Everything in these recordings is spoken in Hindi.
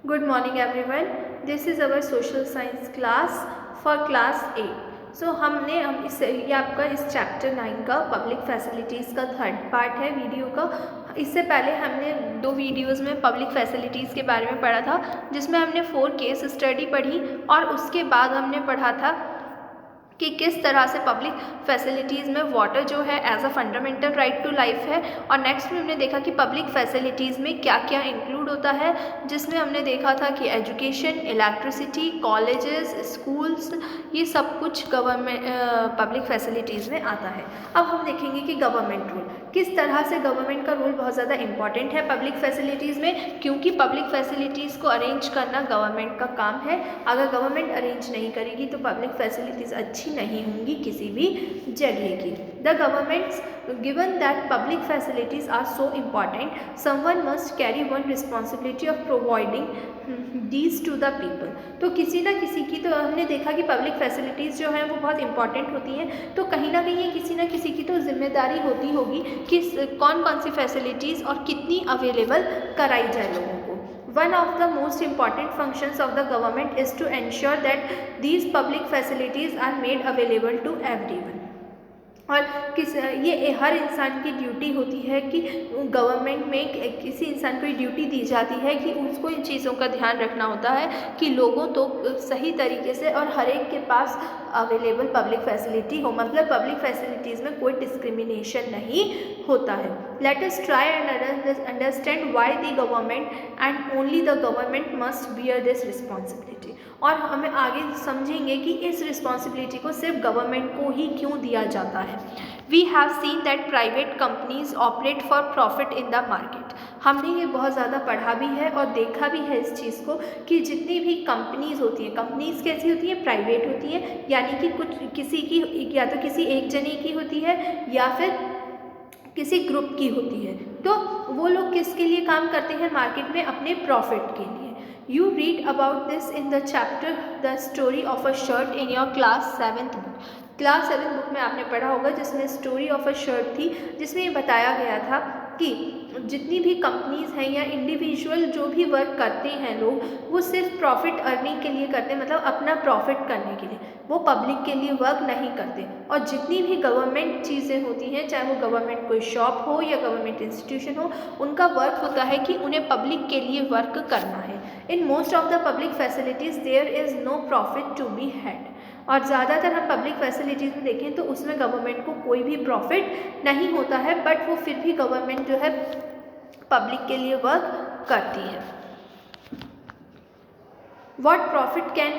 Good morning everyone. This is our social science class for class 8. ये आपका इस चैप्टर 9 का पब्लिक फैसिलिटीज़ का थर्ड पार्ट है वीडियो का। इससे पहले हमने 2 वीडियोस में पब्लिक फैसिलिटीज़ के बारे में पढ़ा था, जिसमें हमने 4 केस स्टडी पढ़ी और उसके बाद हमने पढ़ा था कि किस तरह से पब्लिक फैसिलिटीज़ में वाटर जो है as a fundamental right to life है। और नेक्स्ट में हमने देखा कि पब्लिक फैसिलिटीज़ में क्या क्या इंक्लूड होता है, जिसमें हमने देखा था कि एजुकेशन, इलेक्ट्रिसिटी, कॉलेजेस, स्कूल्स, ये सब कुछ गवर्नमेंट पब्लिक फैसिलिटीज़ में आता है। अब हम देखेंगे कि गवर्नमेंट रूल किस तरह से, गवर्नमेंट का रूल बहुत ज़्यादा इंपॉर्टेंट है पब्लिक फैसिलिटीज़ में, क्योंकि पब्लिक फैसिलिटीज़ को अरेंज करना गवर्नमेंट का काम है। अगर गवर्नमेंट अरेंज नहीं करेगी तो पब्लिक फैसिलिटीज़ अच्छी नहीं होंगी किसी भी जगह की। The governments given that public facilities are so important, someone must carry one responsibility of providing these to the people. तो किसी ना किसी की, तो हमने देखा कि पब्लिक फैसिलिटीज़ जो हैं वो बहुत इंपॉर्टेंट होती हैं, तो कहीं ना कहीं किसी ना किसी की तो जिम्मेदारी होती होगी कि कौन कौन सी फैसिलिटीज़ और कितनी अवेलेबल कराई जाए लोगों को। One of the most important functions of the government is to ensure that these public facilities are made available to everyone. और ये हर इंसान की ड्यूटी होती है कि गवर्नमेंट में किसी इंसान को ड्यूटी दी जाती है कि उसको इन चीज़ों का ध्यान रखना होता है कि लोगों तो सही तरीके से और हर एक के पास अवेलेबल पब्लिक फैसिलिटी हो, मतलब पब्लिक फैसिलिटीज़ में कोई डिस्क्रिमिनेशन नहीं होता है। Let us try and understand why the government and only the government must bear this responsibility. और हमें आगे समझेंगे कि इस रिस्पॉन्सिबिलिटी को सिर्फ गवर्नमेंट को ही क्यों दिया जाता है। We have seen that private companies operate for profit in the market. हमने ये बहुत ज़्यादा पढ़ा भी है और देखा भी है इस चीज़ को कि जितनी भी कंपनीज होती हैं, कंपनीज कैसी होती हैं, प्राइवेट होती हैं, यानी कि कुछ किसी की या तो किसी एक जने की होती है या फिर किसी ग्रुप की होती है। तो वो लोग किसके लिए काम करते हैं मार्केट में? अपने प्रॉफिट के लिए। You read about this in the chapter The Story of a Shirt in your class 7th book. Class 7 book में आपने पढ़ा होगा, जिसमें स्टोरी ऑफ अ शर्ट थी, जिसमें ये बताया गया था कि जितनी भी कंपनीज हैं या इंडिविजुअल जो भी वर्क करते हैं लोग, वो सिर्फ प्रॉफिट अर्निंग के लिए करते हैं, मतलब अपना प्रॉफिट करने के लिए, वो पब्लिक के लिए वर्क नहीं करते। और जितनी भी गवर्नमेंट चीज़ें होती हैं, चाहे वो गवर्नमेंट कोई शॉप हो या गवर्नमेंट इंस्टीट्यूशन हो, उनका वर्क होता है कि उन्हें पब्लिक के लिए वर्क करना है। In most of the public facilities there is no profit to be had. और ज़्यादातर हम पब्लिक फैसिलिटीज़ में देखें तो उसमें गवर्नमेंट को कोई भी प्रॉफिट नहीं होता है, बट वो फिर भी गवर्नमेंट जो है पब्लिक के लिए वर्क करती है। What profit can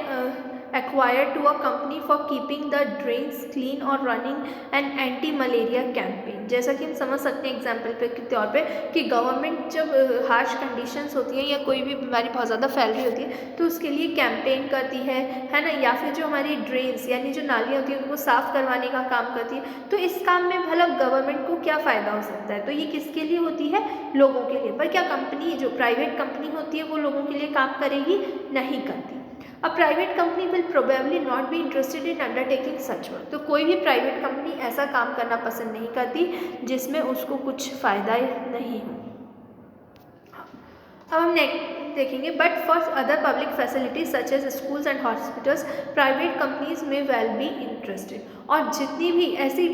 acquire to a company for keeping the drains clean or running an anti-malaria campaign? जैसा कि हम समझ सकते हैं एग्जाम्पल के तौर पे कि गवर्नमेंट जब हार्श कंडीशंस होती हैं या कोई भी बीमारी बहुत ज़्यादा फैल रही होती है तो उसके लिए कैंपेन करती है ना, या फिर जो हमारी ड्रेन्स यानी जो नालियाँ होती हैं उनको साफ़ करवाने का काम करती है। तो इस काम में भला गवर्नमेंट को क्या फ़ायदा हो सकता है? तो ये किसके लिए होती है? लोगों के लिए। पर क्या कंपनी, जो प्राइवेट कंपनी होती है, वो लोगों के लिए काम करेगी? नहीं करती। A private company will probably not be interested in undertaking such work. तो कोई भी प्राइवेट कंपनी ऐसा काम करना पसंद नहीं करती जिसमें उसको कुछ फ़ायदा नहीं हो। अब हम देखेंगे, but for other public facilities such as schools and hospitals private companies may well be interested. और जितनी भी ऐसी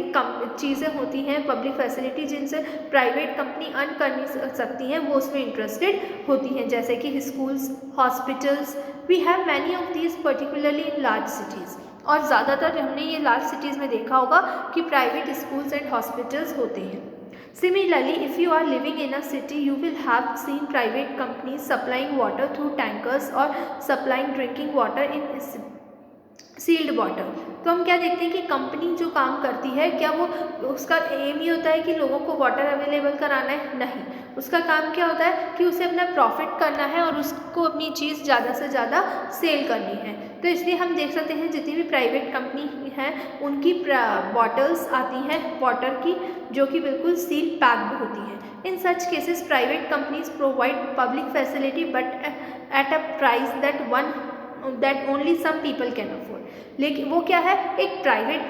चीज़ें होती हैं पब्लिक फैसिलिटी जिनसे प्राइवेट कंपनी अर्न कर सकती हैं, वो उसमें इंटरेस्टेड होती हैं, जैसे कि schools, hospitals. We have many of these particularly in large cities. और ज़्यादातर हमने ये लार्ज सिटीज़ में देखा होगा कि प्राइवेट स्कूल्स एंड हॉस्पिटल्स होते हैं। Similarly, if you are living in a city, you will have seen private companies supplying water through tankers or supplying drinking water in sealed water. तो हम क्या देखते हैं कि कंपनी जो काम करती है, क्या वो उसका एम ही होता है कि लोगों को वाटर अवेलेबल कराना है? नहीं, उसका काम क्या होता है कि उसे अपना प्रॉफिट करना है और उसको अपनी चीज़ ज़्यादा से ज़्यादा सेल करनी है। तो इसलिए हम देख सकते हैं जितनी भी प्राइवेट कंपनी हैं उनकी बॉटल्स आती हैं वाटर की, जो कि बिल्कुल सील पैक्ड होती हैं। In such cases private companies provide public facility but at a price that only some people can afford. लेकिन वो क्या है, एक प्राइवेट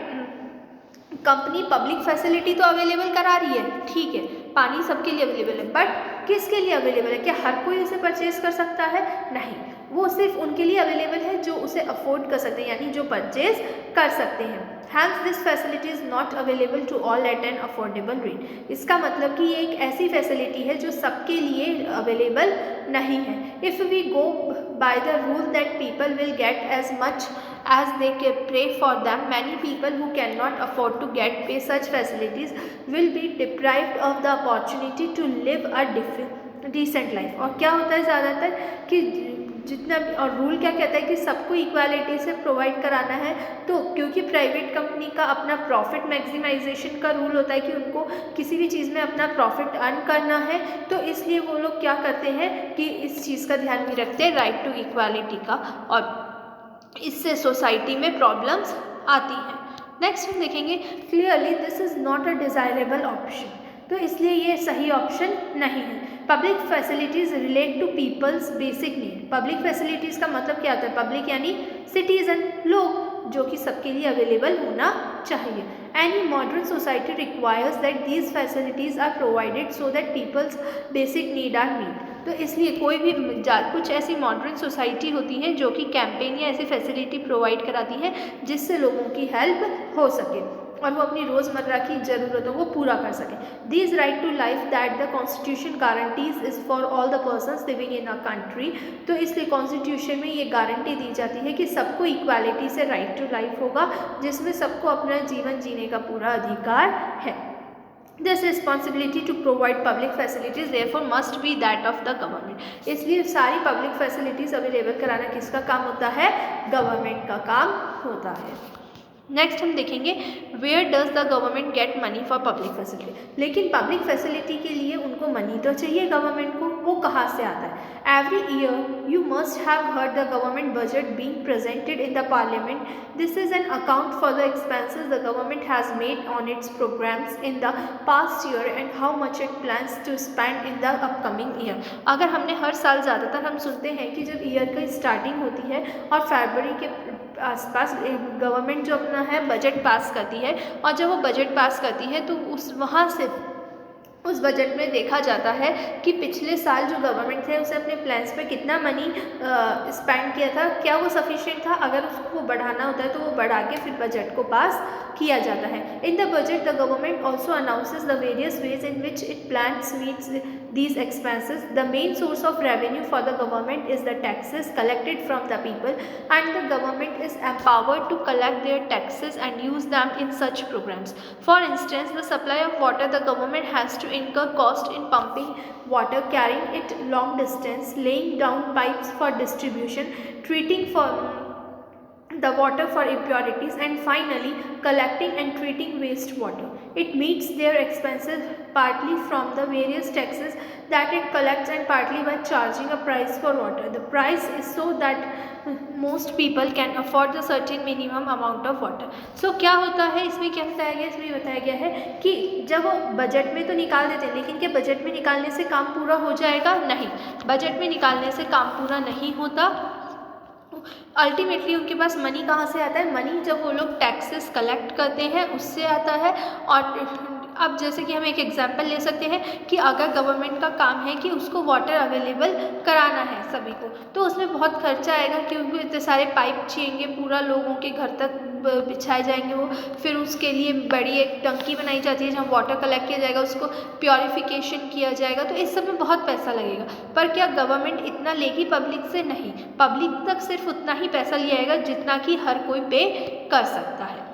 कंपनी पब्लिक फैसिलिटी तो अवेलेबल करा रही है, ठीक है, पानी सबके लिए अवेलेबल है, बट किसके लिए अवेलेबल है? क्या हर कोई इसे परचेज कर सकता है? नहीं, वो सिर्फ उनके लिए अवेलेबल है जो उसे अफोर्ड कर सकते हैं, यानी जो परचेज कर सकते हैं। Hence this facility is not available to all at an affordable rate। इसका मतलब कि ये एक ऐसी फैसिलिटी है जो सबके लिए अवेलेबल नहीं है। If we go by the rule that people will get as much as they can pay for them, many people who cannot afford to pay such facilities will be deprived of the opportunity to live a decent life। और क्या होता है ज़्यादातर कि जितना भी, और रूल क्या कहता है कि सबको इक्वालिटी से प्रोवाइड कराना है, तो क्योंकि प्राइवेट कंपनी का अपना प्रॉफिट मैक्सिमाइजेशन का रूल होता है कि उनको किसी भी चीज़ में अपना प्रॉफिट अर्न करना है, तो इसलिए वो लोग क्या करते हैं कि इस चीज़ का ध्यान नहीं रखते राइट टू इक्वालिटी का, और इससे सोसाइटी में प्रॉब्लम्स आती हैं। नेक्स्ट हम देखेंगे clearly this is not a desirable option, तो इसलिए ये सही ऑप्शन नहीं है। Public facilities relate to people's basic need. Public facilities का मतलब क्या होता है? पब्लिक यानी सिटीज़न, लोग, जो कि सबके लिए अवेलेबल होना चाहिए। Any modern society requires that these facilities are provided so that people's basic need are meet. तो इसलिए कोई भी कुछ ऐसी मॉडर्न सोसाइटी होती है जो कि कैंपेन या ऐसी फैसिलिटी प्रोवाइड कराती है जिससे लोगों की हेल्प हो सके और वो अपनी रोज़मर्रा की ज़रूरतों को पूरा कर सकें। This right to life that the constitution guarantees is for all the persons living in a country. तो इसलिए कॉन्स्टिट्यूशन में ये गारंटी दी जाती है कि सबको इक्वालिटी से राइट टू लाइफ होगा, जिसमें सबको अपना जीवन जीने का पूरा अधिकार है। This responsibility to provide public facilities therefore must be that of the government. इसलिए सारी पब्लिक फैसिलिटीज़ अवेलेबल कराना किसका काम होता है? गवर्नमेंट का काम होता है। नेक्स्ट हम देखेंगे where does the government get money for public facility. लेकिन पब्लिक फैसिलिटी के लिए उनको मनी तो चाहिए गवर्नमेंट को, वो कहाँ से आता है? Every year you must have heard the government budget being presented in the parliament. This is an account for the expenses the government has made on its programs in the past year and how much it plans to spend in the upcoming year. अगर हमने हर साल, ज़्यादातर हम सुनते हैं कि जब ईयर की स्टार्टिंग होती है और फरवरी के आसपास गवर्नमेंट जो अपना है बजट पास करती है, और जब वो बजट पास करती है तो वहाँ से उस बजट में देखा जाता है कि पिछले साल जो गवर्नमेंट थे उसे अपने प्लान्स पे कितना मनी स्पेंड किया था, क्या वो सफिशिएंट था। अगर उसको बढ़ाना होता है तो वो बढ़ा के फिर बजट को पास किया जाता है। In the budget the government also announces the various ways in which it plans meets these expenses. The main source of revenue for the government is the taxes collected from the people, and the government is empowered to collect their taxes and use them in such programs. For instance, the supply of water, the government has to incur cost in pumping water, carrying it long distance, laying down pipes for distribution, treating for the water for impurities, and finally collecting and treating wastewater. It meets their expenses partly from the various taxes that it collects and partly by charging a price for water. The price is so that most people can afford the certain minimum amount of water. So क्या होता है इसमें, क्या बताया गया? इसमें बताया गया है कि जब वो बजट में तो निकाल देते हैं, लेकिन क्या बजट में निकालने से काम पूरा हो जाएगा? नहीं, बजट में निकालने से काम पूरा नहीं होता। अल्टीमेटली उनके पास मनी कहाँ से आता है? मनी जब वो लोग टैक्सेस कलेक्ट करते हैं उससे आता है। और अब जैसे कि हम एक एग्जांपल ले सकते हैं कि अगर गवर्नमेंट का काम है कि उसको वाटर अवेलेबल कराना है सभी को, तो उसमें बहुत खर्चा आएगा क्योंकि इतने सारे पाइप चाहिए, पूरा लोगों के घर तक बिछाए जाएंगे वो, फिर उसके लिए बड़ी एक टंकी बनाई जाती है जहाँ वाटर कलेक्ट किया जाएगा, उसको प्योरीफिकेशन किया जाएगा, तो इस सब में बहुत पैसा लगेगा। पर क्या गवर्नमेंट इतना लेगी पब्लिक से? नहीं, पब्लिक तक सिर्फ उतना ही पैसा लिया जाएगा जितना कि हर कोई पे कर सकता है।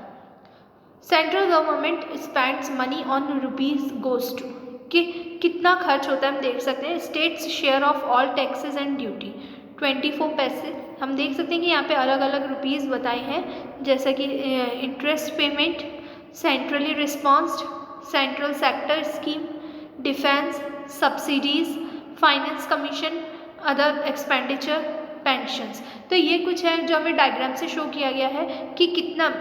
Central government spends money on rupees goes to, कि कितना खर्च होता है हम देख सकते हैं। States share of all taxes and duty 24 पैसे। हम देख सकते हैं कि यहाँ पे अलग अलग रुपीज़ बताए हैं, जैसा कि interest payment, centrally sponsored, central sector scheme, defence, subsidies, finance commission, other expenditure, pensions. तो ये कुछ है जो हमें डायग्राम से शो किया गया है कि कितना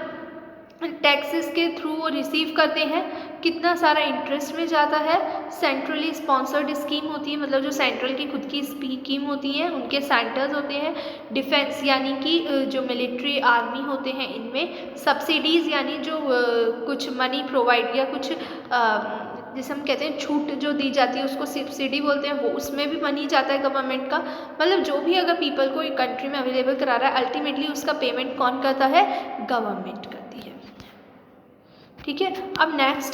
टैक्सेस के थ्रू वो रिसीव करते हैं, कितना सारा इंटरेस्ट में जाता है। सेंट्रली स्पॉन्सर्ड स्कीम होती है, मतलब जो सेंट्रल की खुद की स्कीम होती है, उनके सेंटर्स होते हैं। डिफेंस यानी कि जो मिलिट्री आर्मी होते हैं इनमें। सब्सिडीज़ यानी जो कुछ मनी प्रोवाइड या कुछ जिसे हम कहते हैं छूट जो दी जाती है उसको सब्सिडी बोलते हैं, वो उसमें भी मनी जाता है गवर्नमेंट का। मतलब जो भी अगर पीपल को एक कंट्री में अवेलेबल करा रहा है अल्टीमेटली उसका पेमेंट कौन करता है, गवर्नमेंट करती है। ठीक है, अब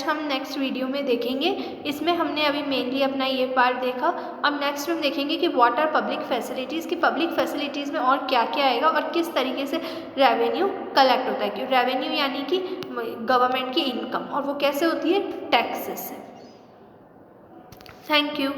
हम नेक्स्ट वीडियो में देखेंगे, इसमें हमने अभी मेनली अपना ये पार्ट देखा। अब नेक्स्ट हम देखेंगे कि व्हाट आर पब्लिक फैसिलिटीज़, की पब्लिक फैसिलिटीज़ में और क्या क्या आएगा और किस तरीके से रेवेन्यू कलेक्ट होता है। कि रेवेन्यू यानी कि गवर्नमेंट की इनकम, और वो कैसे होती है, टैक्सेस से। Thank you.